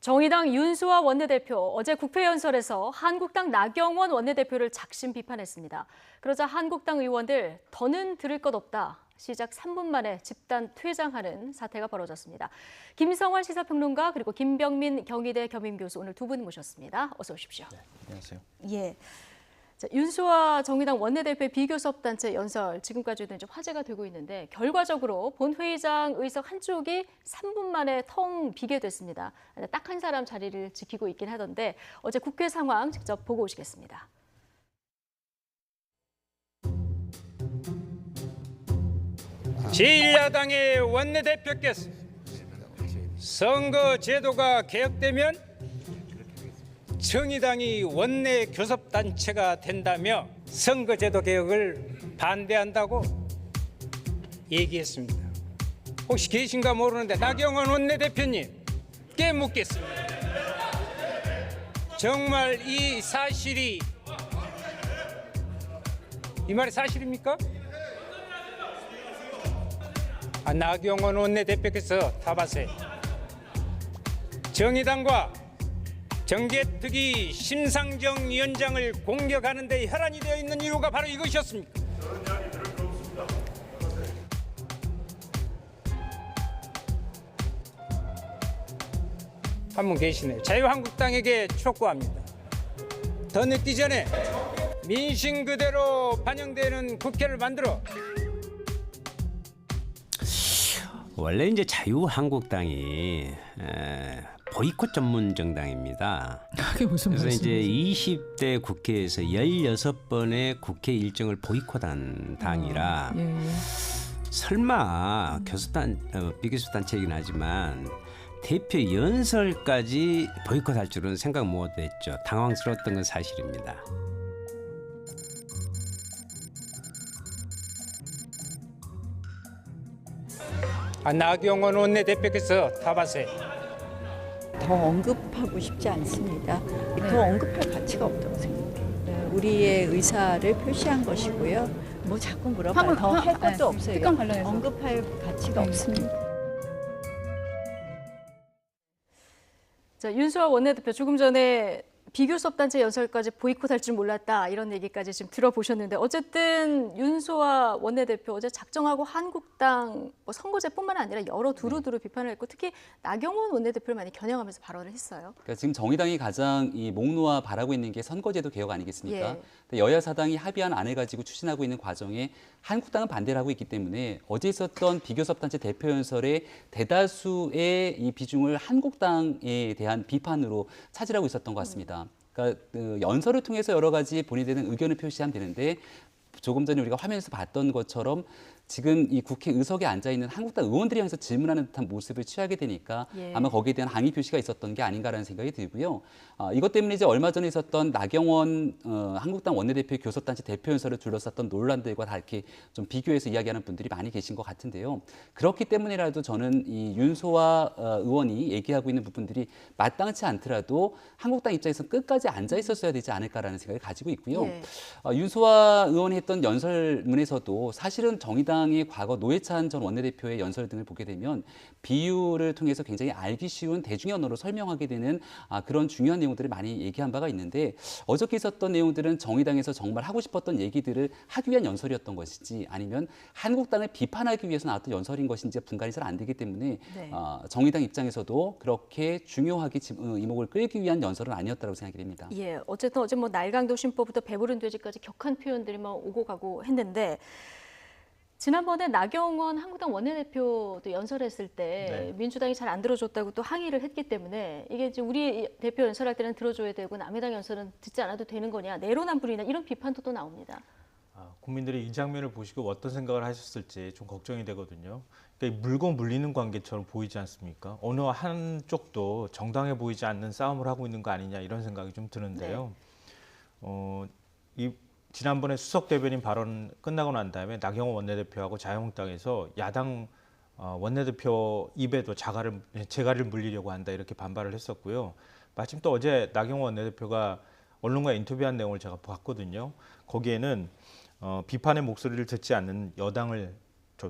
정의당 윤수아 원내대표 어제 국회연설에서 한국당 나경원 원내대표를 작심 비판했습니다. 그러자 한국당 의원들 더는 들을 것 없다. 시작 3분 만에 집단 퇴장하는 사태가 벌어졌습니다. 김성환 시사평론가 그리고 김병민 경희대 겸임교수 오늘 두 분 모셨습니다. 어서 오십시오. 네, 안녕하세요. 예. 자, 윤수아 정의당 원내대표의 비교섭단체 연설 지금까지도 이제 화제가 되고 있는데 결과적으로 본회의장 의석 한쪽이 3분 만에 텅 비게 됐습니다. 딱 한 사람 자리를 지키고 있긴 하던데 어제 국회 상황 직접 보고 오시겠습니다. 제1야당의 원내대표께서 선거 제도가 개혁되면 정의당이 원내 교섭단체가 된다며 선거제도 개혁을 반대한다고 얘기했습니다. 혹시 계신가 모르는데 나경원 원내대표님께 묻겠습니다. 정말 이 사실이 이 말이 사실입니까? 나경원 원내대표께서 답하세요. 정의당과 정개특위 심상정 위원장을 공격하는 데 혈안이 되어 있는 이유가 바로 이것이었습니까? 한 분 계시네요. 자유한국당에게 촉구합니다. 더 늦기 전에 민심 그대로 반영되는 국회를 만들어 원래 이제 자유한국당이 보이콧 전문 정당입니다. 그게 무슨 그래서 말씀이세요? 이제 20대 국회에서 16번의 국회 일정을 보이콧한 당이라 설마 비교섭단체이긴 하지만 대표 연설까지 보이콧할 줄은 생각 못했죠. 당황스러웠던 건 사실입니다. 나경원 원내대표께서 답하세요. 더 언급하고 싶지 않습니다. 더 언급할 가치가 없다고 생각해요. 우리의 의사를 표시한 것이고요. 뭐 자꾸 물어봐요. 더 할 것도 없어요. 특강 관련해서. 언급할 가치가 없습니다. 자, 윤수아 원내대표 조금 전에 비교섭단체 연설까지 보이콧할 줄 몰랐다 이런 얘기까지 지금 들어보셨는데 어쨌든 윤수아 원내대표 어제 작정하고 한국당 선거제뿐만 아니라 여러 두루두루 비판을 했고 특히 나경원 원내대표를 많이 겨냥하면서 발언을 했어요. 그러니까 지금 정의당이 가장 이 목 놓아 바라고 있는 게 선거제도 개혁 아니겠습니까? 예. 근데 여야 사당이 합의한 안을 가지고 추진하고 있는 과정에 한국당은 반대를 하고 있기 때문에 어제 있었던 비교섭단체 대표 연설의 대다수의 이 비중을 한국당에 대한 비판으로 차지하고 있었던 것 같습니다. 그러니까 연설을 통해서 여러 가지 본인들은 의견을 표시하면 되는데 조금 전에 우리가 화면에서 봤던 것처럼 지금 이 국회 의석에 앉아 있는 한국당 의원들이 향해서 질문하는 듯한 모습을 취하게 되니까 아마 거기에 대한 항의 표시가 있었던 게 아닌가라는 생각이 들고요. 이것 때문에 이제 얼마 전에 있었던 나경원 한국당 원내대표 교섭단체 대표 연설을 둘러쌌던 논란들과 다 이렇게 좀 비교해서 이야기하는 분들이 많이 계신 것 같은데요. 그렇기 때문이라도 저는 이 윤소아 의원이 얘기하고 있는 부분들이 마땅치 않더라도 한국당 입장에서 끝까지 앉아 있었어야 되지 않을까라는 생각을 가지고 있고요. 윤소아 의원이 했던 연설문에서도 사실은 정의당의 과거 노회찬 전 원내대표의 연설 등을 보게 되면 비유를 통해서 굉장히 알기 쉬운 대중의 언어로 설명하게 되는 그런 중요한 내용들을 많이 얘기한 바가 있는데 어저께 있었던 내용들은 정의당에서 정말 하고 싶었던 얘기들을 하기 위한 연설이었던 것인지 아니면 한국당을 비판하기 위해서 나왔던 연설인 것인지 분간이 잘 안 되기 때문에 정의당 입장에서도 그렇게 중요하게 이목을 끌기 위한 연설은 아니었다고 생각이 됩니다. 예, 어쨌든 어제 뭐 날강도 신보부터 배부른 돼지까지 격한 표현들이 막 오고 가고 했는데 지난번에 나경원 한국당 원내대표도 연설했을 때 민주당이 잘 안 들어줬다고 또 항의를 했기 때문에 이게 이제 우리 대표 연설할 때는 들어줘야 되고 남의 당 연설은 듣지 않아도 되는 거냐 내로남불이나 이런 비판도 또 나옵니다. 국민들이 이 장면을 보시고 어떤 생각을 하셨을지 좀 걱정이 되거든요. 그러니까 물고 물리는 관계처럼 보이지 않습니까? 어느 한쪽도 정당해 보이지 않는 싸움을 하고 있는 거 아니냐 이런 생각이 좀 드는데요. 지난번에 수석 대변인 발언 끝나고 난 다음에 나경원 원내대표하고 자유한국당에서 야당 원내대표 입에도 재갈을 물리려고 한다 이렇게 반발을 했었고요. 마침 또 어제 나경원 원내대표가 언론과 인터뷰한 내용을 제가 봤거든요. 거기에는 비판의 목소리를 듣지 않는 여당을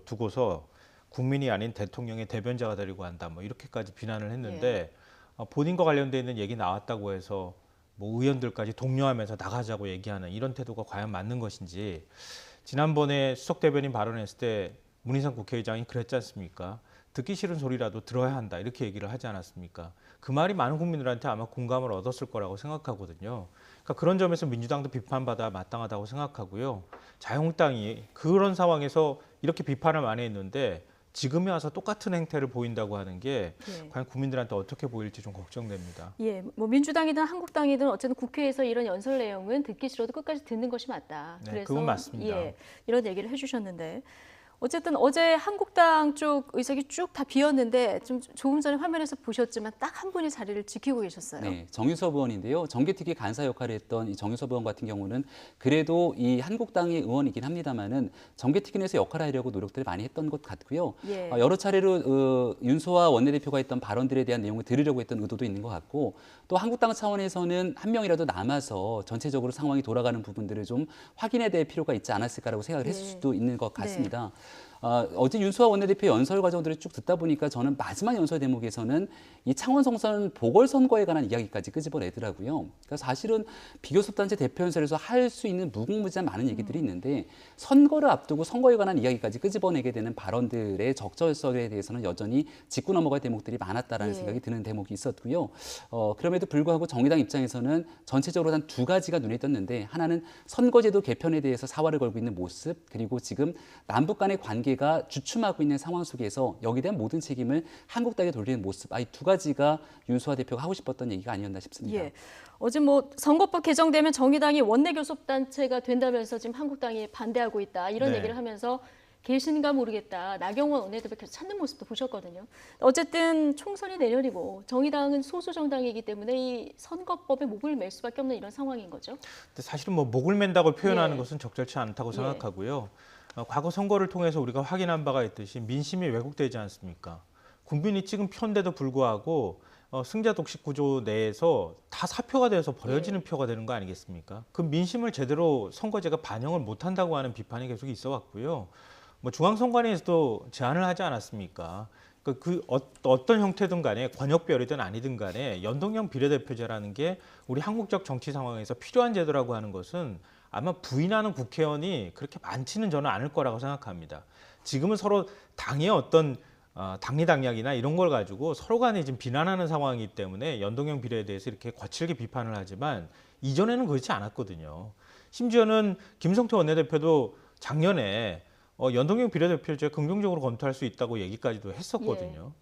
두고서 국민이 아닌 대통령의 대변자가 되려고 한다 뭐 이렇게까지 비난을 했는데 본인과 관련돼 있는 얘기 나왔다고 해서 뭐 의원들까지 독려하면서 나가자고 얘기하는 이런 태도가 과연 맞는 것인지 지난번에 수석 대변인 발언했을 때 문희상 국회의장이 그랬지 않습니까? 듣기 싫은 소리라도 들어야 한다 이렇게 얘기를 하지 않았습니까? 그 말이 많은 국민들한테 아마 공감을 얻었을 거라고 생각하거든요. 그러니까 그런 점에서 민주당도 비판받아 마땅하다고 생각하고요. 자유한국당이 그런 상황에서 이렇게 비판을 많이 했는데 지금에 와서 똑같은 행태를 보인다고 하는 게 예. 과연 국민들한테 어떻게 보일지 좀 걱정됩니다. 예, 뭐 민주당이든 한국당이든 어쨌든 국회에서 이런 연설 내용은 듣기 싫어도 끝까지 듣는 것이 맞다. 네, 그건 맞습니다. 예, 이런 얘기를 해주셨는데 어쨌든 어제 한국당 쪽 의석이 쭉 다 비었는데 좀 조금 전에 화면에서 보셨지만 딱 한 분이 자리를 지키고 계셨어요. 네, 정유섭 의원인데요. 정개특위 간사 역할을 했던 이 정유섭 의원 같은 경우는 그래도 이 한국당의 의원이긴 합니다만은 정개특위 내에서 역할을 하려고 노력들을 많이 했던 것 같고요. 예. 여러 차례로 윤소아 원내대표가 했던 발언들에 대한 내용을 들으려고 했던 의도도 있는 것 같고 또 한국당 차원에서는 한 명이라도 남아서 전체적으로 상황이 돌아가는 부분들을 좀 확인해야 될 필요가 있지 않았을까라고 생각을 했을 네. 수도 있는 것 같습니다. 어제 윤소아 원내대표 연설 과정들을 쭉 듣다 보니까 저는 마지막 연설 대목에서는 이 창원성선 보궐선거에 관한 이야기까지 끄집어내더라고요. 그러니까 사실은 비교섭단체 대표 연설에서 할 수 있는 무궁무진한 많은 얘기들이 있는데 선거를 앞두고 선거에 관한 이야기까지 끄집어내게 되는 발언들의 적절성에 대해서는 여전히 짚고 넘어갈 대목들이 많았다라는 예. 생각이 드는 대목이 있었고요. 그럼에도 불구하고 정의당 입장에서는 전체적으로 한 두 가지가 눈에 띄었는데 하나는 선거제도 개편에 대해서 사활을 걸고 있는 모습 그리고 지금 남북 간의 관계가 주춤하고 있는 상황 속에서 여기에 대한 모든 책임을 한국당에 돌리는 모습. 이 두 가지가 윤소아 대표가 하고 싶었던 얘기가 아니었나 싶습니다. 예. 어제 뭐 선거법 개정되면 정의당이 원내교섭단체가 된다면서 지금 한국당이 반대하고 있다 이런 네. 얘기를 하면서 계신가 모르겠다. 나경원 원내대표 계속 찾는 모습도 보셨거든요. 어쨌든 총선이 내년이고 정의당은 소수 정당이기 때문에 이 선거법에 목을 맬 수밖에 없는 이런 상황인 거죠. 근데 사실은 뭐 목을 맨다고 표현하는 예. 것은 적절치 않다고 예. 생각하고요. 과거 선거를 통해서 우리가 확인한 바가 있듯이 민심이 왜곡되지 않습니까? 국민이 찍은 표인데도 불구하고 승자 독식 구조 내에서 다 사표가 되어서 버려지는 표가 되는 거 아니겠습니까? 그 민심을 제대로 선거제가 반영을 못한다고 하는 비판이 계속 있어 왔고요. 뭐 중앙선관위에서도 제안을 하지 않았습니까? 어떤 형태든 간에 권역별이든 아니든 간에 연동형 비례대표제라는 게 우리 한국적 정치 상황에서 필요한 제도라고 하는 것은 아마 부인하는 국회의원이 그렇게 많지는 저는 않을 거라고 생각합니다. 지금은 서로 당의 어떤 당리당략이나 이런 걸 가지고 서로 간에 지금 비난하는 상황이기 때문에 연동형 비례에 대해서 이렇게 거칠게 비판을 하지만 이전에는 그렇지 않았거든요. 심지어는 김성태 원내대표도 작년에 연동형 비례대표제 긍정적으로 검토할 수 있다고 얘기까지도 했었거든요.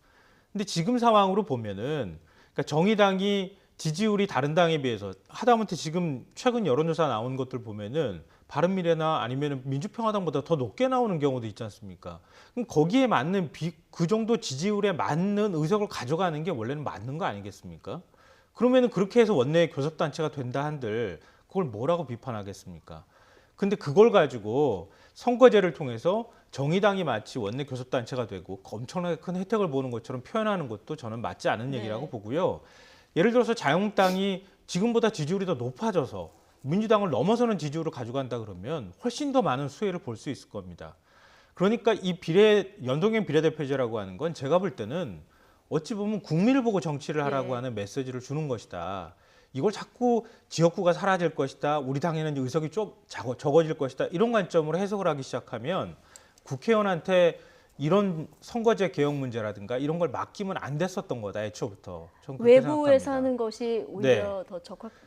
근데 지금 상황으로 보면은 그러니까 정의당이 지지율이 다른 당에 비해서 하다못해 지금 최근 여론조사 나온 것들 보면은 바른미래나 아니면 민주평화당보다 더 높게 나오는 경우도 있지 않습니까? 그럼 거기에 맞는 그 정도 지지율에 맞는 의석을 가져가는 게 원래는 맞는 거 아니겠습니까? 그러면은 그렇게 해서 원내 교섭단체가 된다 한들 그걸 뭐라고 비판하겠습니까? 근데 그걸 가지고 선거제를 통해서 정의당이 마치 원내 교섭단체가 되고 엄청나게 큰 혜택을 보는 것처럼 표현하는 것도 저는 맞지 않은 얘기라고 보고요. 예를 들어서 자유한국당이 지금보다 지지율이 더 높아져서 민주당을 넘어서는 지지율을 가져간다 그러면 훨씬 더 많은 수혜를 볼 수 있을 겁니다. 그러니까 이 연동형 비례대표제라고 하는 건 제가 볼 때는 어찌 보면 국민을 보고 정치를 하라고 하는 메시지를 주는 것이다. 이걸 자꾸 지역구가 사라질 것이다. 우리 당에는 의석이 좀 적어질 것이다. 이런 관점으로 해석을 하기 시작하면 국회의원한테 이런 선거제 개혁 문제라든가 이런 걸 맡기면 안 됐었던 거다. 애초부터. 저는 그렇게 외부에서 생각합니다. 하는 것이 오히려 더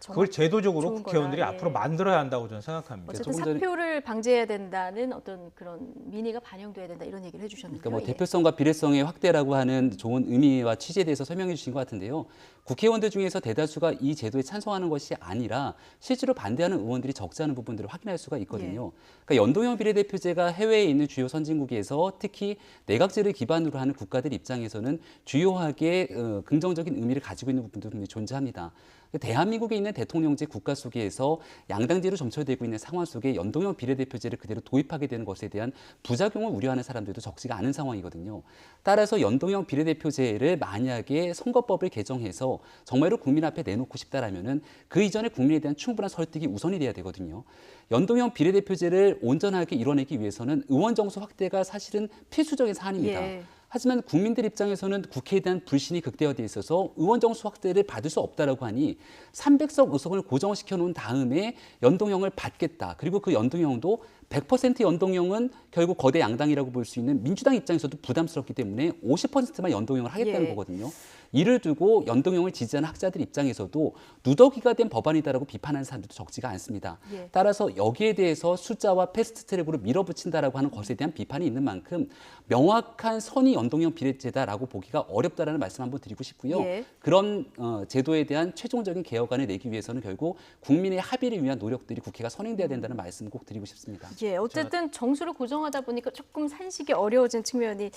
그걸 제도적으로 좋은 국회의원들이 거다. 예. 앞으로 만들어야 한다고 저는 생각합니다. 어쨌든 조금 전에- 사표를 방지해야 된다는 어떤 그런 민의가 반영돼야 된다 이런 얘기를 해주셨는데요. 그러니까 뭐 예. 대표성과 비례성의 확대라고 하는 좋은 의미와 취지에 대해서 설명해 주신 것 같은데요. 국회의원들 중에서 대다수가 이 제도에 찬성하는 것이 아니라 실제로 반대하는 의원들이 적지 않은 부분들을 확인할 수가 있거든요. 그러니까 연동형 비례대표제가 해외에 있는 주요 선진국에서 특히 내각제를 기반으로 하는 국가들 입장에서는 주요하게 긍정적인 의미를 가지고 있는 부분도 분명히 존재합니다. 대한민국에 있는 대통령제 국가 속에서 양당제로 점철되고 있는 상황 속에 연동형 비례대표제를 그대로 도입하게 되는 것에 대한 부작용을 우려하는 사람들도 적지가 않은 상황이거든요. 따라서 연동형 비례대표제를 만약에 선거법을 개정해서 정말로 국민 앞에 내놓고 싶다라면은 그 이전에 국민에 대한 충분한 설득이 우선이 돼야 되거든요. 연동형 비례대표제를 온전하게 이뤄내기 위해서는 의원 정수 확대가 사실은 필수적인 사안입니다. 예. 하지만 국민들 입장에서는 국회에 대한 불신이 극대화돼 있어서 의원 정수 확대를 받을 수 없다라고 하니 300석 의석을 고정시켜 놓은 다음에 연동형을 받겠다. 그리고 그 연동형도 100% 연동형은 결국 거대 양당이라고 볼 수 있는 민주당 입장에서도 부담스럽기 때문에 50%만 연동형을 하겠다는 예. 거거든요. 이를 두고 연동형을 지지하는 학자들 입장에서도 누더기가 된 법안이다라고 비판하는 사람들도 적지가 않습니다. 예. 따라서 여기에 대해서 숫자와 패스트트랙으로 밀어붙인다라고 하는 것에 대한 비판이 있는 만큼 명확한 선의 연동형 비례제다라고 보기가 어렵다라는 말씀 한번 드리고 싶고요. 예. 그런 제도에 대한 최종적인 개혁안을 내기 위해서는 결국 국민의 합의를 위한 노력들이 국회가 선행돼야 된다는 말씀 꼭 드리고 싶습니다. 예, 어쨌든 정수를 고정하다 보니까 조금 산식이 어려워진 측면이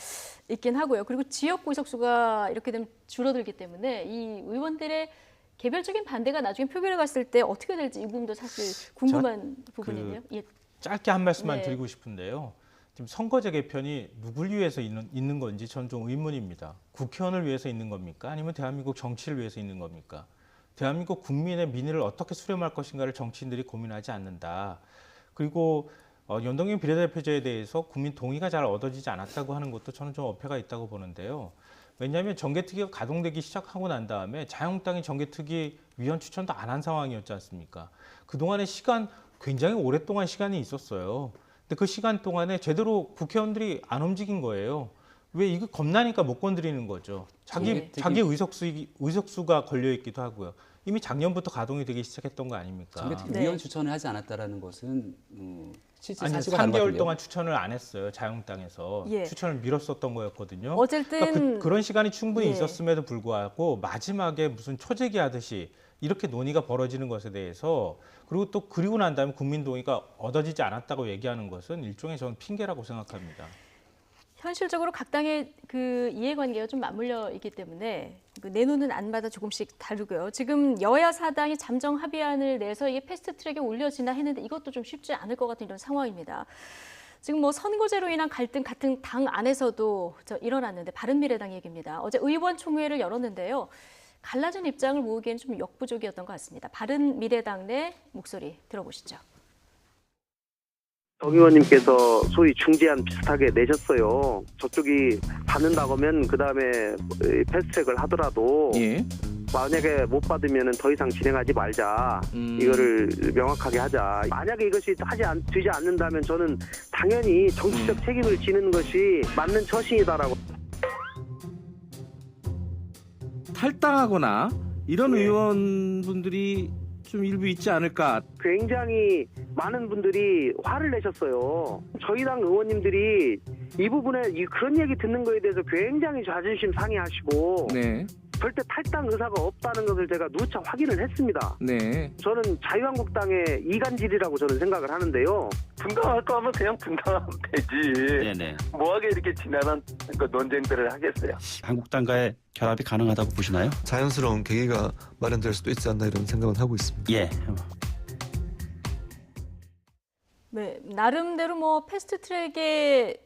있긴 하고요. 그리고 지역구 의석수가 이렇게 되면 줄어들기 때문에 이 의원들의 개별적인 반대가 나중에 표결에 갔을 때 어떻게 될지 이 부분도 사실 궁금한 부분이네요. 예. 짧게 한 말씀만 네. 드리고 싶은데요. 지금 선거제 개편이 누굴 위해서 있는 건지 저는 좀 의문입니다. 국회의원을 위해서 있는 겁니까? 아니면 대한민국 정치를 위해서 있는 겁니까? 대한민국 국민의 민의를 어떻게 수렴할 것인가를 정치인들이 고민하지 않는다. 그리고 연동형 비례대표제에 대해서 국민 동의가 잘 얻어지지 않았다고 하는 것도 저는 좀 어폐가 있다고 보는데요. 왜냐하면 정개특위가 가동되기 시작하고 난 다음에 자유한국당이 정개특위 위원 추천도 안 한 상황이었지 않습니까? 그동안의 시간, 굉장히 오랫동안 시간이 있었어요. 근데 그 시간 동안에 제대로 국회의원들이 안 움직인 거예요. 왜 이거 겁나니까 못 건드리는 거죠. 자기 의석수가 걸려 있기도 하고요. 이미 작년부터 가동이 되기 시작했던 거 아닙니까? 정개특위 네. 위원 추천을 하지 않았다라는 것은 실제 아니, 사실과 다른 것 3개월 같은데요. 동안 추천을 안 했어요. 자유한국당에서 예. 추천을 미뤘었던 거였거든요. 어쨌든 그러니까 그런 시간이 충분히 예. 있었음에도 불구하고 마지막에 무슨 초재기 하듯이 이렇게 논의가 벌어지는 것에 대해서 그리고 난 다음에 국민 동의가 얻어지지 않았다고 얘기하는 것은 일종의 저는 핑계라고 생각합니다. 현실적으로 각 당의 그 이해관계가 좀 맞물려 있기 때문에 그 내놓는 안마다 조금씩 다르고요. 지금 여야 사당이 잠정 합의안을 내서 이게 패스트트랙에 올려지나 했는데 이것도 좀 쉽지 않을 것 같은 이런 상황입니다. 지금 뭐 선거제로 인한 갈등 같은 당 안에서도 일어났는데 바른미래당 얘기입니다. 어제 의원총회를 열었는데요. 갈라진 입장을 모으기에는 좀 역부족이었던 것 같습니다. 바른미래당 내 목소리 들어보시죠. 정 의원님께서 소위 중재안 비슷하게 내셨어요. 저쪽이 받는다고 하면 그다음에 패스트트랙을 하더라도 만약에 못 받으면 더 이상 진행하지 말자. 이거를 명확하게 하자. 만약에 이것이 되지 않는다면 저는 당연히 정치적 책임을 지는 것이 맞는 처신이다라고. 탈당하거나 이런 의원분들이 좀 일부 있지 않을까. 굉장히 많은 분들이 화를 내셨어요. 저희 당 의원님들이 이 부분에 그런 얘기 듣는 거에 대해서 굉장히 자존심 상해하시고 네. 절대 탈당 의사가 없다는 것을 제가 누차 확인을 했습니다. 네. 저는 자유한국당의 이간질이라고 저는 생각을 하는데요. 분당할 거면 그냥 분당하면 되지. 네네. 뭐하게 이렇게 지난한 논쟁들을 하겠어요. 한국당과의 결합이 가능하다고 보시나요? 자연스러운 계기가 마련될 수도 있지 않나 이런 생각은 하고 있습니다. 예. 네, 나름대로 뭐 패스트트랙에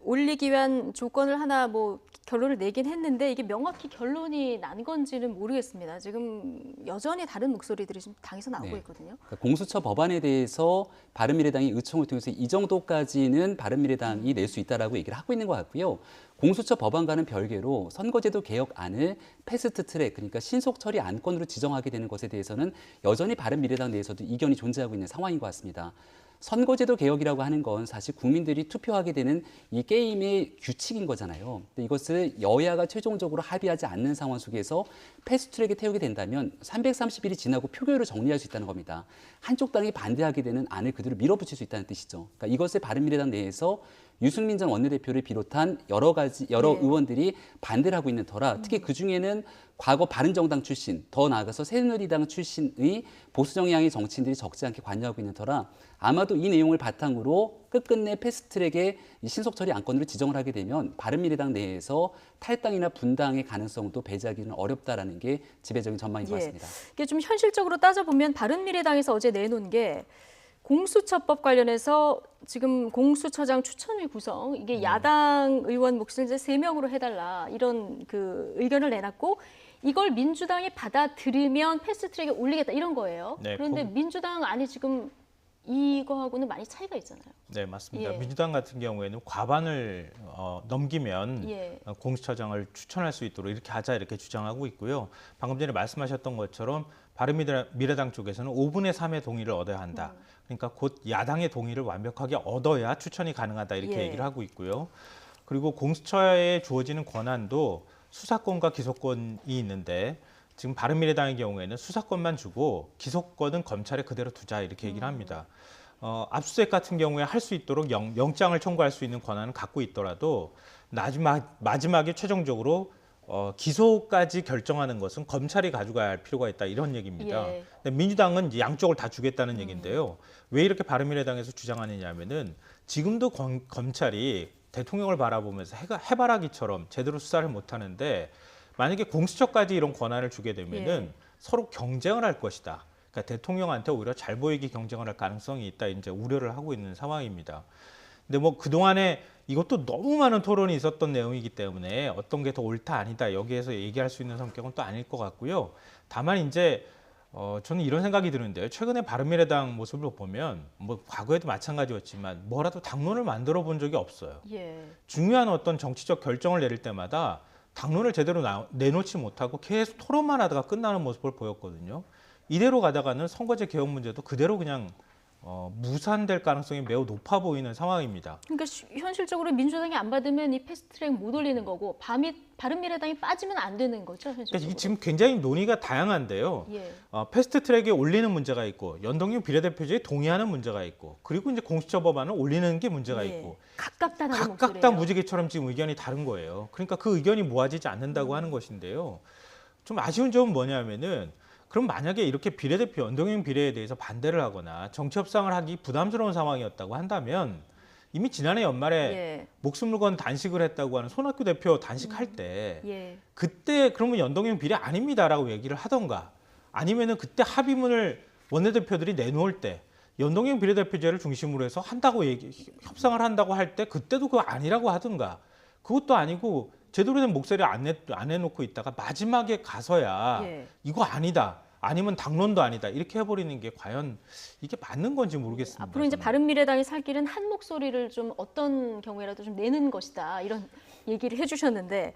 올리기 위한 조건을 하나 뭐 결론을 내긴 했는데 이게 명확히 결론이 난 건지는 모르겠습니다. 지금 여전히 다른 목소리들이 지금 당에서 나오고 있거든요. 그러니까 공수처 법안에 대해서 바른미래당이 의총을 통해서 이 정도까지는 바른미래당이 낼 수 있다라고 얘기를 하고 있는 것 같고요. 공수처 법안과는 별개로 선거제도 개혁안을 패스트트랙, 그러니까 신속 처리 안건으로 지정하게 되는 것에 대해서는 여전히 바른미래당 내에서도 이견이 존재하고 있는 상황인 것 같습니다. 선거제도 개혁이라고 하는 건 사실 국민들이 투표하게 되는 이 게임의 규칙인 거잖아요. 근데 이것을 여야가 최종적으로 합의하지 않는 상황 속에서 패스트트랙에 태우게 된다면 330일이 지나고 표결을 정리할 수 있다는 겁니다. 한쪽 당이 반대하게 되는 안을 그대로 밀어붙일 수 있다는 뜻이죠. 그러니까 이것을 바른미래당 내에서 유승민 전 원내대표를 비롯한 여러 의원들이 반대를 하고 있는 터라 특히 그중에는 과거 바른정당 출신, 더 나아가서 새누리당 출신의 보수 정향의 정치인들이 적지 않게 관여하고 있는 터라 아마도 이 내용을 바탕으로 끝끝내 패스트트랙의 신속 처리 안건으로 지정을 하게 되면 바른미래당 내에서 탈당이나 분당의 가능성도 배제하기는 어렵다라는 게 지배적인 전망인 것 같습니다. 이게 좀 현실적으로 따져보면 바른미래당에서 어제 내놓은 게 공수처법 관련해서 지금 공수처장 추천위 구성 이게 야당 의원 몫을 이제 3명으로 해달라 이런 그 의견을 내놨고 이걸 민주당이 받아들이면 패스트트랙에 올리겠다 이런 거예요. 네, 그런데 민주당 안이 지금 이거하고는 많이 차이가 있잖아요. 네, 맞습니다. 예. 민주당 같은 경우에는 과반을 넘기면 예. 공수처장을 추천할 수 있도록 이렇게 하자 이렇게 주장하고 있고요. 방금 전에 말씀하셨던 것처럼 바른미래당 쪽에서는 5분의 3의 동의를 얻어야 한다. 그러니까 곧 야당의 동의를 완벽하게 얻어야 추천이 가능하다 이렇게 예. 얘기를 하고 있고요. 그리고 공수처에 주어지는 권한도 수사권과 기소권이 있는데 지금 바른미래당의 경우에는 수사권만 주고 기소권은 검찰에 그대로 두자 이렇게 얘기를 합니다. 압수수색 같은 경우에 할 수 있도록 영장을 청구할 수 있는 권한은 갖고 있더라도 마지막에 최종적으로 기소까지 결정하는 것은 검찰이 가져가야 할 필요가 있다 이런 얘기입니다. 예. 근데 민주당은 이제 양쪽을 다 주겠다는 얘기인데요. 왜 이렇게 바른미래당에서 주장하느냐면은 지금도 검찰이 대통령을 바라보면서 해바라기처럼 제대로 수사를 못 하는데 만약에 공수처까지 이런 권한을 주게 되면은 예. 서로 경쟁을 할 것이다. 그러니까 대통령한테 오히려 잘 보이게 경쟁을 할 가능성이 있다. 이제 우려를 하고 있는 상황입니다. 근데 뭐 그동안에 이것도 너무 많은 토론이 있었던 내용이기 때문에 어떤 게 더 옳다 아니다 여기에서 얘기할 수 있는 성격은 또 아닐 것 같고요. 다만 이제 저는 이런 생각이 드는데요. 최근에 바른미래당 모습을 보면 뭐 과거에도 마찬가지였지만 뭐라도 당론을 만들어 본 적이 없어요. 예. 중요한 어떤 정치적 결정을 내릴 때마다 당론을 제대로 내놓지 못하고 계속 토론만 하다가 끝나는 모습을 보였거든요. 이대로 가다가는 선거제 개혁 문제도 그대로 그냥 무산될 가능성이 매우 높아 보이는 상황입니다. 그러니까 현실적으로 민주당이 안 받으면 이 패스트트랙 못 올리는 거고 바른미래당이 빠지면 안 되는 거죠, 현실적으로. 그러니까 이게 지금 굉장히 논의가 다양한데요. 예. 패스트트랙에 올리는 문제가 있고 연동형 비례대표제에 동의하는 문제가 있고 그리고 이제 공수처 법안을 올리는 게 문제가 예. 있고 각각 다 각각 무지개처럼 지금 의견이 다른 거예요. 그러니까 그 의견이 모아지지 않는다고 하는 것인데요. 좀 아쉬운 점은 뭐냐면은 그럼 만약에 이렇게 비례대표 연동형 비례에 대해서 반대를 하거나 정치 협상을 하기 부담스러운 상황이었다고 한다면 이미 지난해 연말에 예. 목숨을 건 단식을 했다고 하는 손학규 대표 단식할 때 예. 그때 그러면 연동형 비례 아닙니다라고 얘기를 하던가 아니면은 그때 합의문을 원내대표들이 내놓을 때 연동형 비례대표제를 중심으로 해서 한다고 협상을 한다고 할 때 그때도 그거 아니라고 하든가 그것도 아니고 제대로 된 목소리를 안 내놓고 있다가 마지막에 가서야 예. 이거 아니다. 아니면 당론도 아니다. 이렇게 해버리는 게 과연 이게 맞는 건지 모르겠습니다. 앞으로 이제 저는. 바른미래당이 살 길은 한 목소리를 좀 어떤 경우에라도 좀 내는 것이다. 이런 얘기를 해주셨는데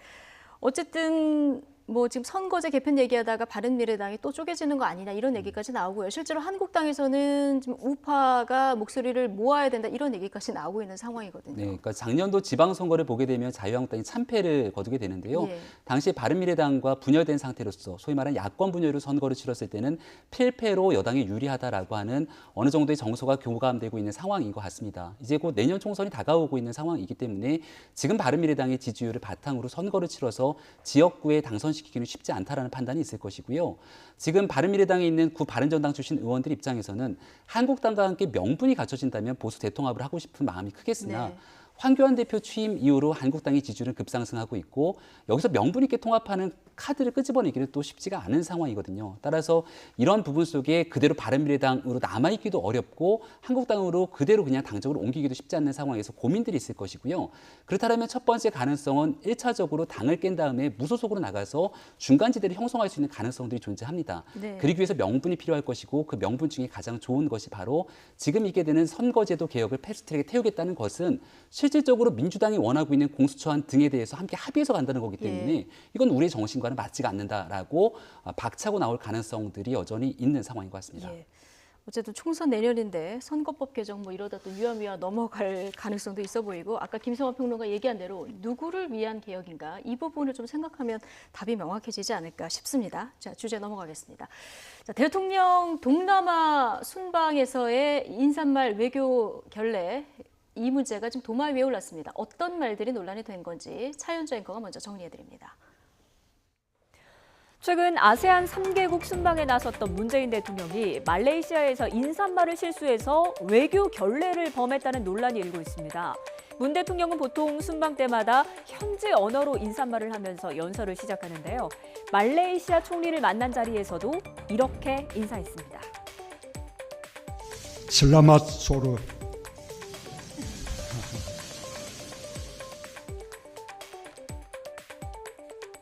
어쨌든 뭐 지금 선거제 개편 얘기하다가 바른미래당이 또 쪼개지는 거 아니냐 이런 얘기까지 나오고요. 실제로 한국당에서는 지금 우파가 목소리를 모아야 된다 이런 얘기까지 나오고 있는 상황이거든요. 네, 그러니까 작년도 지방선거를 보게 되면 자유한국당이 참패를 거두게 되는데요. 예. 당시 바른미래당과 분열된 상태로서 소위 말하는 야권 분열로 선거를 치렀을 때는 필패로 여당이 유리하다라고 하는 어느 정도의 정서가 교감되고 있는 상황인 것 같습니다. 이제 곧 내년 총선이 다가오고 있는 상황이기 때문에 지금 바른미래당의 지지율을 바탕으로 선거를 치러서 지역구에 당선시키기는 쉽지 않다라는 판단이 있을 것이고요. 지금 바른미래당에 있는 구 바른정당 출신 의원들 입장에서는 한국당과 함께 명분이 갖춰진다면 보수 대통합을 하고 싶은 마음이 크겠으나 네. 황교안 대표 취임 이후로 한국당의 지지율은 급상승하고 있고 여기서 명분 있게 통합하는 카드를 끄집어내기는 또 쉽지가 않은 상황이거든요. 따라서 이런 부분 속에 그대로 바른미래당으로 남아있기도 어렵고 한국당으로 그대로 그냥 당적으로 옮기기도 쉽지 않는 상황에서 고민들이 있을 것이고요. 그렇다면 첫 번째 가능성은 1차적으로 당을 깬 다음에 무소속으로 나가서 중간지대를 형성할 수 있는 가능성들이 존재합니다. 네. 그러기 위해서 명분이 필요할 것이고 그 명분 중에 가장 좋은 것이 바로 지금 있게 되는 선거제도 개혁을 패스트트랙에 태우겠다는 것은 실질적으로 민주당이 원하고 있는 공수처안 등에 대해서 함께 합의해서 간다는 거기 때문에 이건 우리의 정신과는 맞지가 않는다라고 박차고 나올 가능성들이 여전히 있는 상황인 것 같습니다. 예. 어쨌든 총선 내년인데 선거법 개정 뭐 이러다 또 유야무야 넘어갈 가능성도 있어 보이고 아까 김성환 평론가 얘기한 대로 누구를 위한 개혁인가 이 부분을 좀 생각하면 답이 명확해지지 않을까 싶습니다. 자, 주제 넘어가겠습니다. 자, 대통령 동남아 순방에서의 인사말 외교 결례 이 문제가 지금 도마 위에 올랐습니다. 어떤 말들이 논란이 된 건지 차윤주 앵커가 먼저 정리해드립니다. 최근 아세안 3개국 순방에 나섰던 문재인 대통령이 말레이시아에서 인사말을 실수해서 외교 결례를 범했다는 논란이 일고 있습니다. 문 대통령은 보통 순방 때마다 현지 언어로 인사말을 하면서 연설을 시작하는데요. 말레이시아 총리를 만난 자리에서도 이렇게 인사했습니다. Selamat sore.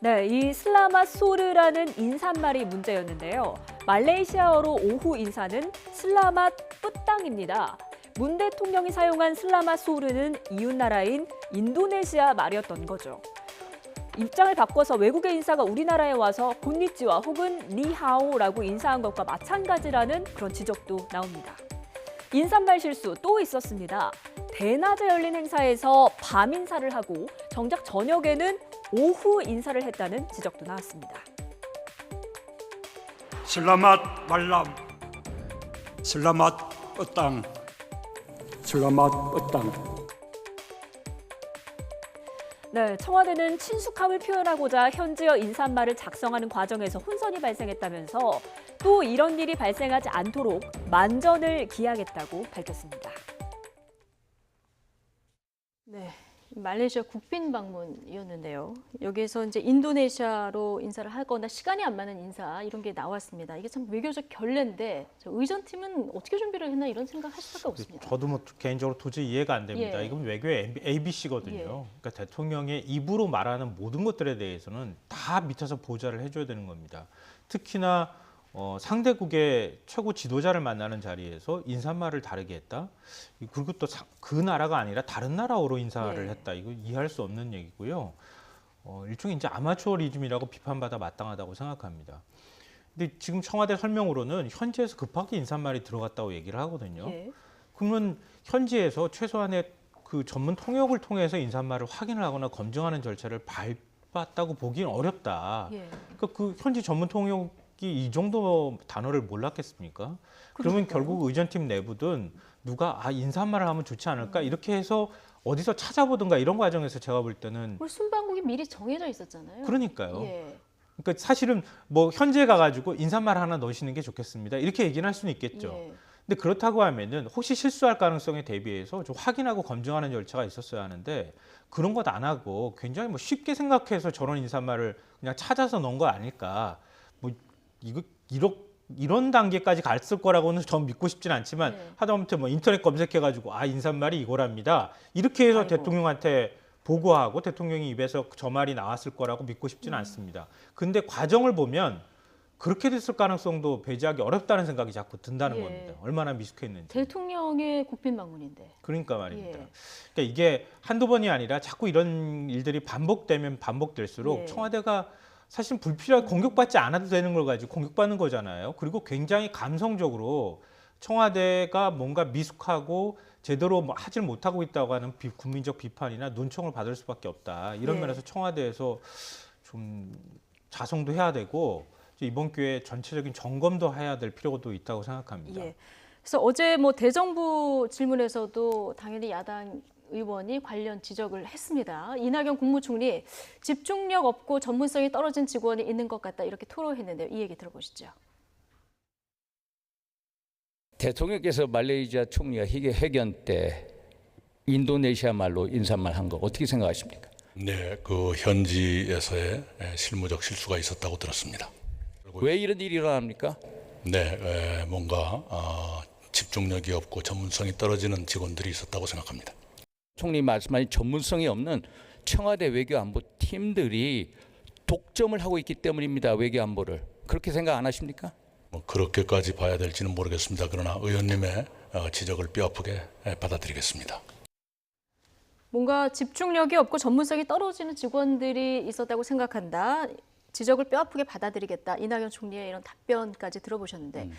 네, 이 슬라맛 소르라는 인사말이 문제였는데요. 말레이시아어로 오후 인사는 슬라맛 뿌땅입니다. 문 대통령이 사용한 슬라맛 소르는 이웃나라인 인도네시아 말이었던 거죠. 입장을 바꿔서 외국의 인사가 우리나라에 와서 곤니찌와 혹은 니하오라고 인사한 것과 마찬가지라는 그런 지적도 나옵니다. 인사말 실수 또 있었습니다. 대낮에 열린 행사에서 밤 인사를 하고 정작 저녁에는 오후 인사를 했다는 지적도 나왔습니다. 슬라맛 말람, 슬라맛 뿌땅, 슬라맛 뿌땅. 네, 청와대는 친숙함을 표현하고자 현지어 인사말을 작성하는 과정에서 혼선이 발생했다면서 또 이런 일이 발생하지 않도록 만전을 기하겠다고 밝혔습니다. 네, 말레이시아 국빈 방문이었는데요. 여기에서 이제 인도네시아로 인사를 하거나 시간이 안 맞는 인사 이런 게 나왔습니다. 이게 참 외교적 결례인데 의전팀은 어떻게 준비를 했나 이런 생각할 수밖에 없습니다. 저도 뭐 개인적으로 도저히 이해가 안 됩니다. 예. 이건 외교의 ABC거든요. 예. 그러니까 대통령의 입으로 말하는 모든 것들에 대해서는 다 밑에서 보좌를 해줘야 되는 겁니다. 특히나 상대국의 최고 지도자를 만나는 자리에서 인사말을 다르게 했다. 그리고 또 그 나라가 아니라 다른 나라어로 인사를 예. 했다. 이거 이해할 수 없는 얘기고요. 일종의 이제 아마추어리즘이라고 비판받아 마땅하다고 생각합니다. 근데 지금 청와대 설명으로는 현지에서 급하게 인사말이 들어갔다고 얘기를 하거든요. 예. 그러면 현지에서 최소한의 그 전문 통역을 통해서 인사말을 확인을 하거나 검증하는 절차를 밟았다고 보기는 어렵다. 예. 그러니까 그 현지 전문 통역이 이 정도 단어를 몰랐겠습니까? 그러면 결국 의전팀 내부든 누가 인사말을 하면 좋지 않을까 이렇게 해서 어디서 찾아보든가 이런 과정에서 제가 볼 때는 우리 순방국이 미리 정해져 있었잖아요. 그러니까요. 예. 그러니까 사실은 뭐 현지에 가가지고 인사말 하나 넣으시는 게 좋겠습니다. 이렇게 얘기는 할 수는 있겠죠. 예. 근데 그렇다고 하면은 혹시 실수할 가능성에 대비해서 좀 확인하고 검증하는 절차가 있었어야 하는데 그런 것 안 하고 굉장히 뭐 쉽게 생각해서 저런 인사말을 그냥 찾아서 넣은 거 아닐까. 뭐 이런 단계까지 갔을 거라고는 전 믿고 싶진 않지만 네. 하다못해 뭐 인터넷 검색해가지고 인사말이 이거랍니다. 이렇게 해서 아이고. 대통령한테 보고하고 대통령이 입에서 저 말이 나왔을 거라고 믿고 싶지는 않습니다. 근데 과정을 보면 그렇게 됐을 가능성도 배제하기 어렵다는 생각이 자꾸 든다는 예. 겁니다. 얼마나 미숙했는지. 대통령의 국빈 방문인데. 그러니까 말입니다. 예. 그러니까 이게 한두 번이 아니라 자꾸 이런 일들이 반복되면 반복될수록 예. 청와대가 사실 불필요하게 공격받지 않아도 되는 걸 가지고 공격받는 거잖아요. 그리고 굉장히 감성적으로 청와대가 뭔가 미숙하고 제대로 하질 못하고 있다고 하는 국민적 비판이나 논청을 받을 수밖에 없다. 이런 예. 면에서 청와대에서 좀 자성도 해야 되고 이번 기회에 전체적인 점검도 해야 될 필요도 있다고 생각합니다. 예. 그래서 어제 뭐 대정부 질문에서도 당연히 야당 의원이 관련 지적을 했습니다. 이낙연 국무총리 집중력 없고 전문성이 떨어진 직원이 있는 것 같다 이렇게 토로했는데요. 이 얘기 들어보시죠. 대통령께서 말레이시아 총리가 회견 때 인도네시아 말로 인사말 한 거 어떻게 생각하십니까? 네, 그 현지에서의 실무적 실수가 있었다고 들었습니다. 왜 이런 일이 일어납니까? 네, 뭔가 집중력이 없고 전문성이 떨어지는 직원들이 있었다고 생각합니다. 총리 말씀하신 전문성이 없는 청와대 외교안보 팀들이 독점을 하고 있기 때문입니다. 외교안보를. 그렇게 생각 안 하십니까? 뭐 그렇게까지 봐야 될지는 모르겠습니다. 그러나 의원님의 지적을 뼈아프게 받아들이겠습니다. 뭔가 집중력이 없고 전문성이 떨어지는 직원들이 있었다고 생각한다. 지적을 뼈아프게 받아들이겠다. 이낙연 총리의 이런 답변까지 들어보셨는데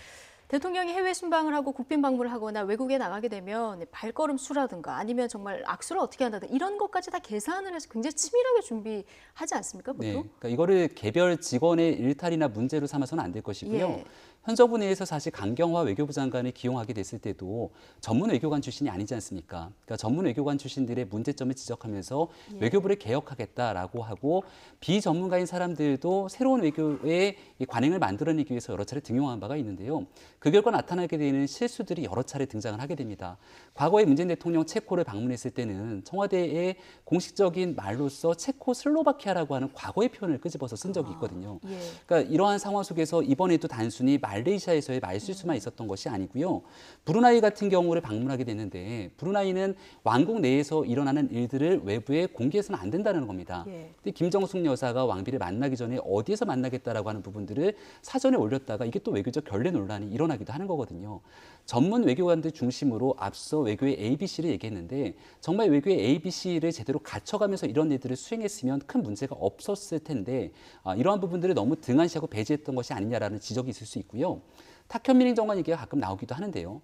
대통령이 해외 순방을 하고 국빈 방문을 하거나 외국에 나가게 되면 발걸음 수라든가 아니면 정말 악수를 어떻게 한다든가 이런 것까지 다 계산을 해서 굉장히 치밀하게 준비하지 않습니까? 보통? 네, 그러니까 이거를 개별 직원의 일탈이나 문제로 삼아서는 안 될 것이고요. 예. 현 정부 내에서 사실 강경화 외교부 장관을 기용하게 됐을 때도 전문 외교관 출신이 아니지 않습니까? 그러니까 전문 외교관 출신들의 문제점을 지적하면서 예. 외교부를 개혁하겠다라고 하고 비전문가인 사람들도 새로운 외교의 이 관행을 만들어내기 위해서 여러 차례 등용한 바가 있는데요. 그 결과 나타나게 되는 실수들이 여러 차례 등장을 하게 됩니다. 과거에 문재인 대통령 체코를 방문했을 때는 청와대의 공식적인 말로서 체코슬로바키아라고 하는 과거의 표현을 끄집어서 쓴 적이 있거든요. 그러니까 이러한 상황 속에서 이번에도 단순히 말레이시아에서의 말실수만 있었던 것이 아니고요. 브루나이 같은 경우를 방문하게 됐는데 브루나이는 왕국 내에서 일어나는 일들을 외부에 공개해서는 안 된다는 겁니다. 근데 김정숙 여사가 왕비를 만나기 전에 어디에서 만나겠다라고 하는 부분들을 사전에 올렸다가 이게 또 외교적 결례 논란이 일어나기도 하는 거거든요. 전문 외교관들 중심으로 앞서 외교의 ABC를 얘기했는데 정말 외교의 ABC를 제대로 갖춰가면서 이런 일들을 수행했으면 큰 문제가 없었을 텐데 이러한 부분들을 너무 등한시하고 배제했던 것이 아니냐라는 지적이 있을 수 있고요. 탁현민 행정관 얘기가 가끔 나오기도 하는데요.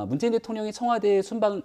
문재인 대통령이 청와대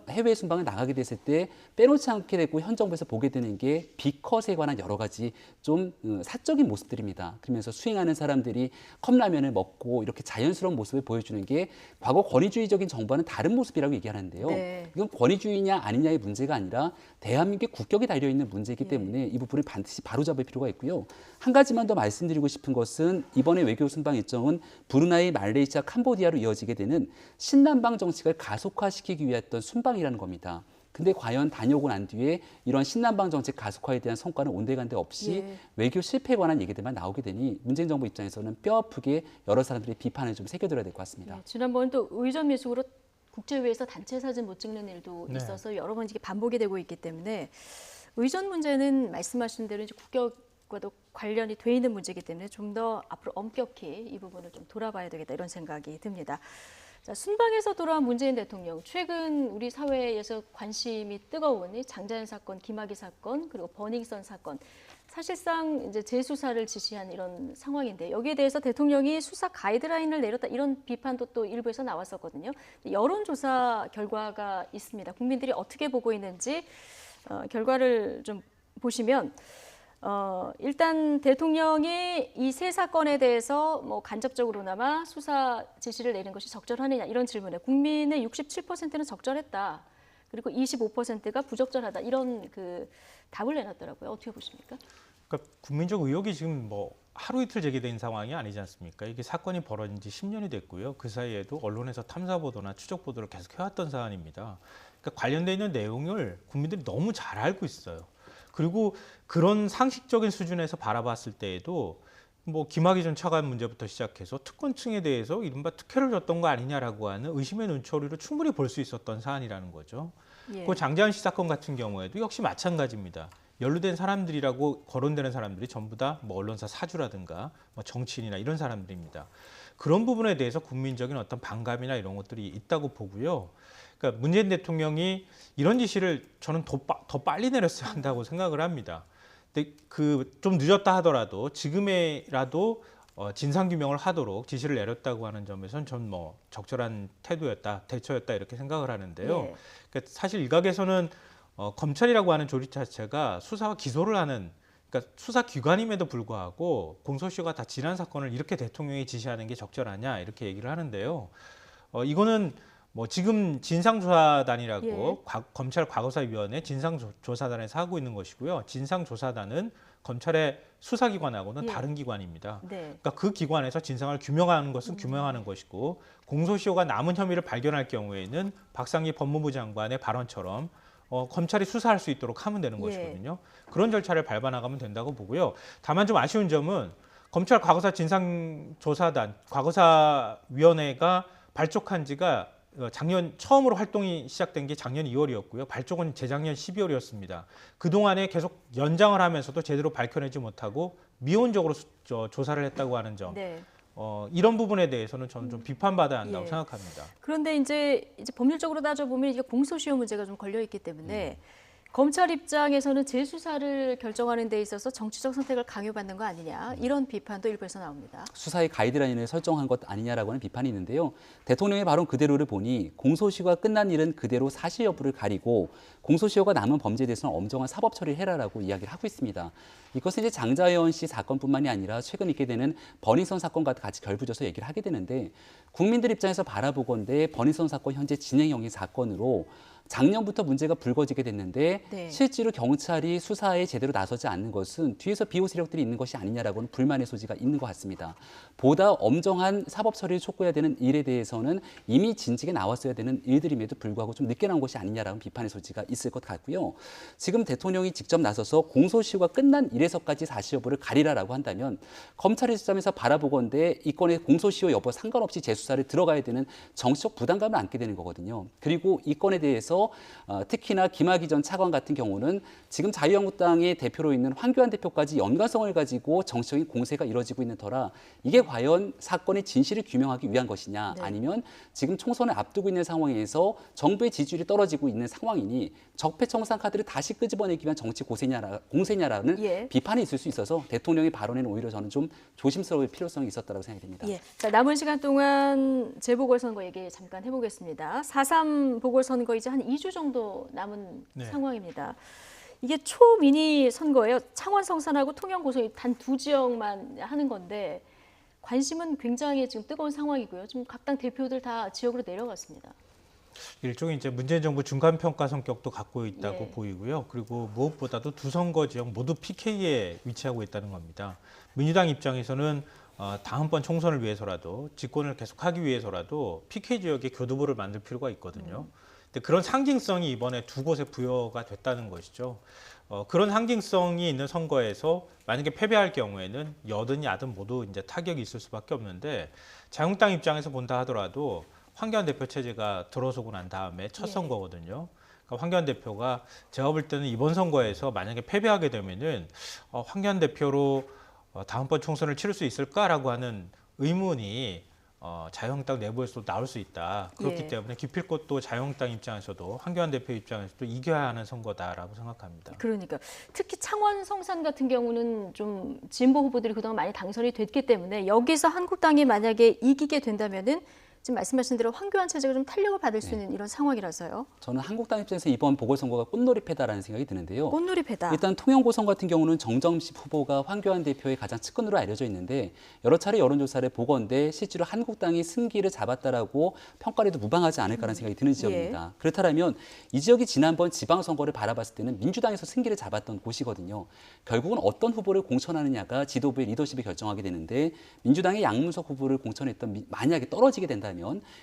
해외 순방을 나가게 됐을 때 빼놓지 않게 되고 현 정부에서 보게 되는 게 B컷에 관한 여러 가지 좀 사적인 모습들입니다. 그러면서 수행하는 사람들이 컵라면을 먹고 이렇게 자연스러운 모습을 보여주는 게 과거 권위주의적인 정부와는 다른 모습이라고 얘기하는데요. 이건 권위주의냐 아니냐의 문제가 아니라 대한민국의 국격이 달려있는 문제이기 때문에 이 부분을 반드시 바로잡을 필요가 있고요. 한 가지만 더 말씀드리고 싶은 것은 이번에 외교 순방 일정은 브루나이, 말레이시아, 캄보디아로 이어지게 되는 신남방 정책을 가속화시키기 위했던 순방이라는 겁니다. 근데 과연 다녀오고 난 뒤에 이런 신남방 정책 가속화에 대한 성과는 온데간데 없이 외교 실패에 관한 얘기들만 나오게 되니 문재인 정부 입장에서는 뼈아프게 여러 사람들이 비판을 좀 새겨들어야 될 것 같습니다. 지난번 또 의전 미숙으로 국제회의에서 단체 사진 못 찍는 일도 있어서 여러 번 이게 반복이 되고 있기 때문에 의전 문제는 말씀하신 대로 이제 국격과도 관련이 돼 있는 문제이기 때문에 좀 더 앞으로 엄격히 이 부분을 좀 돌아봐야 되겠다 이런 생각이 듭니다. 자, 순방에서 돌아온 문재인 대통령, 최근 우리 사회에서 관심이 뜨거운 이 장자연 사건, 김학의 사건, 그리고 버닝썬 사건, 사실상 이제 재수사를 지시한 이런 상황인데 여기에 대해서 대통령이 수사 가이드라인을 내렸다 이런 비판도 또 일부에서 나왔었거든요. 여론조사 결과가 있습니다. 국민들이 어떻게 보고 있는지 결과를 좀 보시면. 일단 대통령이 이 세 사건에 대해서 뭐 간접적으로나마 수사 지시를 내린 것이 적절하느냐 이런 질문에 국민의 67%는 적절했다. 그리고 25%가 부적절하다. 이런 그 답을 내놨더라고요. 어떻게 보십니까? 그러니까 국민적 의혹이 지금 뭐 하루 이틀 제기된 상황이 아니지 않습니까? 이게 사건이 벌어진 지 10년이 됐고요. 그 사이에도 언론에서 탐사 보도나 추적 보도를 계속 해왔던 사안입니다. 그러니까 관련돼 있는 내용을 국민들이 너무 잘 알고 있어요. 그리고 그런 상식적인 수준에서 바라봤을 때에도 뭐 김학의 전 차관 문제부터 시작해서 특권층에 대해서 이른바 특혜를 줬던 거 아니냐라고 하는 의심의 눈초리로 충분히 볼 수 있었던 사안이라는 거죠. 그 장자연 씨 사건 같은 경우에도 역시 마찬가지입니다. 연루된 사람들이라고 거론되는 사람들이 전부 다 뭐 언론사 사주라든가 뭐 정치인이나 이런 사람들입니다. 그런 부분에 대해서 국민적인 어떤 반감이나 이런 것들이 있다고 보고요. 그러니까 문재인 대통령이 이런 지시를 저는 더 빨리 내렸어야 한다고 생각을 합니다. 근데 그 좀 늦었다 하더라도 지금이라도 진상규명을 하도록 지시를 내렸다고 하는 점에서는 전 뭐 적절한 태도였다, 대처였다 이렇게 생각을 하는데요. 그러니까 사실 일각에서는 검찰이라고 하는 조직 자체가 수사와 기소를 하는 그러니까 수사기관임에도 불구하고 공소시효가 다 지난 사건을 이렇게 대통령이 지시하는 게 적절하냐 이렇게 얘기를 하는데요. 이거는 뭐 지금 진상조사단이라고 검찰 과거사위원회 진상조사단에서 하고 있는 것이고요. 진상조사단은 검찰의 수사기관하고는 다른 기관입니다. 그러니까 그 기관에서 진상을 규명하는 것은 규명하는 것이고 공소시효가 남은 혐의를 발견할 경우에는 박상기 법무부 장관의 발언처럼 검찰이 수사할 수 있도록 하면 되는 것이거든요. 그런 절차를 밟아나가면 된다고 보고요. 다만 좀 아쉬운 점은 검찰 과거사 진상조사단, 과거사위원회가 발족한 지가 작년 처음으로 활동이 시작된 게 작년 2월이었고요. 발족은 재작년 12월이었습니다. 그동안에 계속 연장을 하면서도 제대로 밝혀내지 못하고 미온적으로 조사를 했다고 하는 점. 이런 부분에 대해서는 저는 좀 비판받아야 한다고 생각합니다. 그런데 이제 법률적으로 따져보면 이게 공소시효 문제가 좀 걸려 있기 때문에 검찰 입장에서는 재수사를 결정하는 데 있어서 정치적 선택을 강요받는 거 아니냐 이런 비판도 일부에서 나옵니다. 수사의 가이드라인을 설정한 것 아니냐라고 하는 비판이 있는데요. 대통령의 발언 그대로를 보니 공소시효가 끝난 일은 그대로 사실 여부를 가리고 공소시효가 남은 범죄에 대해서는 엄정한 사법 처리를 해라라고 이야기를 하고 있습니다. 이것은 이제 장자연 씨 사건뿐만이 아니라 최근 있게 되는 버닝썬 사건과 같이 결부져서 얘기를 하게 되는데 국민들 입장에서 바라보건대 버닝썬 사건 현재 진행형의 사건으로 작년부터 문제가 불거지게 됐는데 네. 실제로 경찰이 수사에 제대로 나서지 않는 것은 뒤에서 비호 세력들이 있는 것이 아니냐라고는 불만의 소지가 있는 것 같습니다. 보다 엄정한 사법 처리를 촉구해야 되는 일에 대해서는 이미 진직에 나왔어야 되는 일들임에도 불구하고 좀 늦게 나온 것이 아니냐라는 비판의 소지가 있을 것 같고요. 지금 대통령이 직접 나서서 공소시효가 끝난 일에서까지 사실 여부를 가리라라고 한다면 검찰의 시점에서 바라보건대 이 건의 공소시효 여부 상관없이 재수사를 들어가야 되는 정치적 부담감을 안게 되는 거거든요. 그리고 이 건에 대해서 특히나 김학의 전 차관 같은 경우는 지금 자유한국당의 대표로 있는 황교안 대표까지 연관성을 가지고 정치적인 공세가 이뤄지고 있는 터라 이게 과연 사건의 진실을 규명하기 위한 것이냐 네. 아니면 지금 총선을 앞두고 있는 상황에서 정부의 지지율이 떨어지고 있는 상황이니 적폐청산 카드를 다시 끄집어내기 위한 정치 공세냐라는 예. 비판이 있을 수 있어서 대통령의 발언에는 오히려 저는 좀 조심스러울 필요성이 있었다고 생각이 됩니다. 예. 자, 남은 시간 동안 재보궐선거 얘기 잠깐 해보겠습니다. 4.3 보궐선거 이제 한 2주 정도 남은 네. 상황입니다. 이게 초미니 선거예요. 창원 성산하고 통영 고성 단 두 지역만 하는 건데 관심은 굉장히 지금 뜨거운 상황이고요. 지금 각 당 대표들 다 지역으로 내려갔습니다. 일종의 이제 문재인 정부 중간 평가 성격도 갖고 있다고 네. 보이고요. 그리고 무엇보다도 두 선거 지역 모두 PK에 위치하고 있다는 겁니다. 민주당 입장에서는 다음번 총선을 위해서라도 집권을 계속하기 위해서라도 PK 지역에 교두보를 만들 필요가 있거든요. 근데 그런 상징성이 이번에 두 곳에 부여가 됐다는 것이죠. 그런 상징성이 있는 선거에서 만약에 패배할 경우에는 여든 야든 모두 이제 타격이 있을 수밖에 없는데 자유한국당 입장에서 본다 하더라도 황교안 대표 체제가 들어서고 난 다음에 첫 선거거든요. 그러니까 황교안 대표가 제가 볼 때는 이번 선거에서 만약에 패배하게 되면은 황교안 대표로 다음번 총선을 치를 수 있을까라고 하는 의문이 자유한국당 내부에서도 나올 수 있다. 그렇기 예. 때문에 기필코 자유한국당 입장에서도 황교안 대표 입장에서도 이겨야 하는 선거다라고 생각합니다. 그러니까 특히 창원 성산 같은 경우는 좀 진보 후보들이 그동안 많이 당선이 됐기 때문에 여기서 한국당이 만약에 이기게 된다면은 지금 말씀하신 대로 황교안 체제가 좀 탄력을 받을 수 있는 이런 상황이라서요. 저는 한국당 입장에서 이번 보궐선거가 꽃놀이패다라는 생각이 드는데요. 꽃놀이패다. 일단 통영 고성 같은 경우는 정점식 후보가 황교안 대표의 가장 측근으로 알려져 있는데 여러 차례 여론조사를 보건대 실제로 한국당이 승기를 잡았다라고 평가를 해도 무방하지 않을까라는 생각이 드는 지역입니다. 그렇다면 이 지역이 지난번 지방선거를 바라봤을 때는 민주당에서 승기를 잡았던 곳이거든요. 결국은 어떤 후보를 공천하느냐가 지도부의 리더십이 결정하게 되는데 민주당의 양문석 후보를 공천했던 만약에 떨어지게 된다면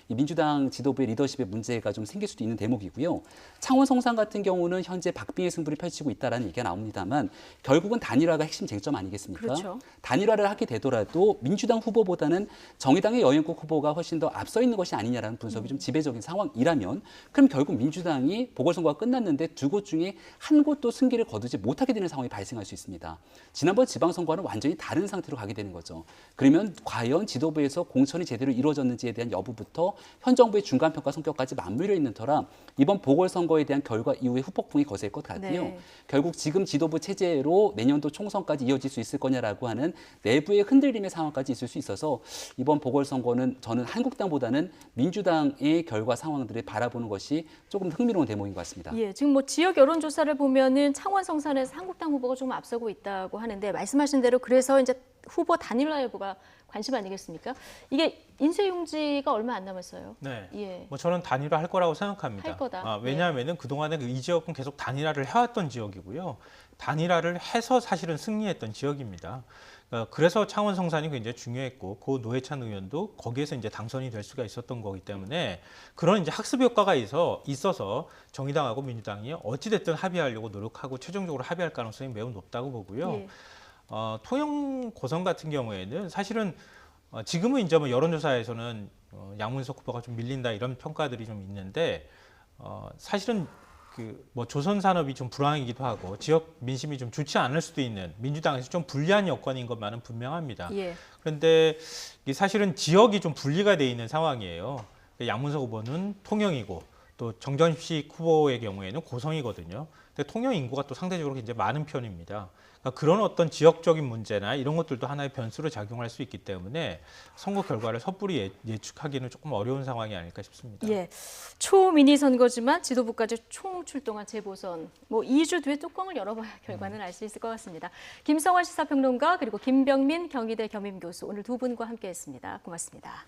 이 민주당 지도부의 리더십에 문제가 좀 생길 수도 있는 대목이고요. 창원 성산 같은 경우는 현재 박빙의 승부를 펼치고 있다라는 얘기가 나옵니다만 결국은 단일화가 핵심 쟁점 아니겠습니까? 그렇죠. 단일화를 하게 되더라도 민주당 후보보다는 정의당의 여영국 후보가 훨씬 더 앞서 있는 것이 아니냐라는 분석이 좀 지배적인 상황이라면 그럼 결국 민주당이 보궐선거가 끝났는데 두 곳 중에 한 곳도 승기를 거두지 못하게 되는 상황이 발생할 수 있습니다. 지난번 지방선거와는 완전히 다른 상태로 가게 되는 거죠. 그러면 과연 지도부에서 공천이 제대로 이루어졌는지에 대한 여부부터 현 정부의 중간평가 성격까지 맞물려 있는 터라 이번 보궐선거에 대한 결과 이후에 후폭풍이 거셀 것 같고요. 네. 결국 지금 지도부 체제로 내년도 총선까지 이어질 수 있을 거냐라고 하는 내부의 흔들림의 상황까지 있을 수 있어서 이번 보궐선거는 저는 한국당보다는 민주당의 결과 상황들을 바라보는 것이 조금 흥미로운 대목인 것 같습니다. 예, 지금 뭐 지역 여론조사를 보면은 창원 성산에서 한국당 후보가 조금 앞서고 있다고 하는데 말씀하신 대로 그래서 이제 후보 단일화 여부가 관심 아니겠습니까? 이게 인쇄용지가 얼마 안 남았어요. 네. 예. 뭐 저는 단일화 할 거라고 생각합니다. 할 거다. 왜냐하면은 그동안에 이 지역은 계속 단일화를 해왔던 지역이고요. 단일화를 해서 사실은 승리했던 지역입니다. 그래서 창원 성산이 굉장히 중요했고 고 노회찬 의원도 거기에서 이제 당선이 될 수가 있었던 거기 때문에 그런 이제 학습 효과가 있어서 정의당하고 민주당이 어찌됐든 합의하려고 노력하고 최종적으로 합의할 가능성이 매우 높다고 보고요. 예. 통영 고성 같은 경우에는 사실은 지금은 이제 뭐 여론조사에서는 양문석 후보가 좀 밀린다 이런 평가들이 좀 있는데 사실은 뭐 조선 산업이 좀 불황이기도 하고 지역 민심이 좀 좋지 않을 수도 있는 민주당에서 좀 불리한 여건인 것만은 분명합니다. 예. 그런데 이게 사실은 지역이 좀 분리가 돼 있는 상황이에요. 양문석 후보는 통영이고 또 정전식 후보의 경우에는 고성이거든요. 근데 통영 인구가 또 상대적으로 굉장히 많은 편입니다. 그러니까 그런 어떤 지역적인 문제나 이런 것들도 하나의 변수로 작용할 수 있기 때문에 선거 결과를 섣불리 예측하기는 조금 어려운 상황이 아닐까 싶습니다. 예, 초미니 선거지만 지도부까지 총출동한 재보선. 뭐 2주 뒤에 뚜껑을 열어봐야 결과는 알 수 있을 것 같습니다. 김성환 시사평론가 그리고 김병민 경희대 겸임교수 오늘 두 분과 함께했습니다. 고맙습니다.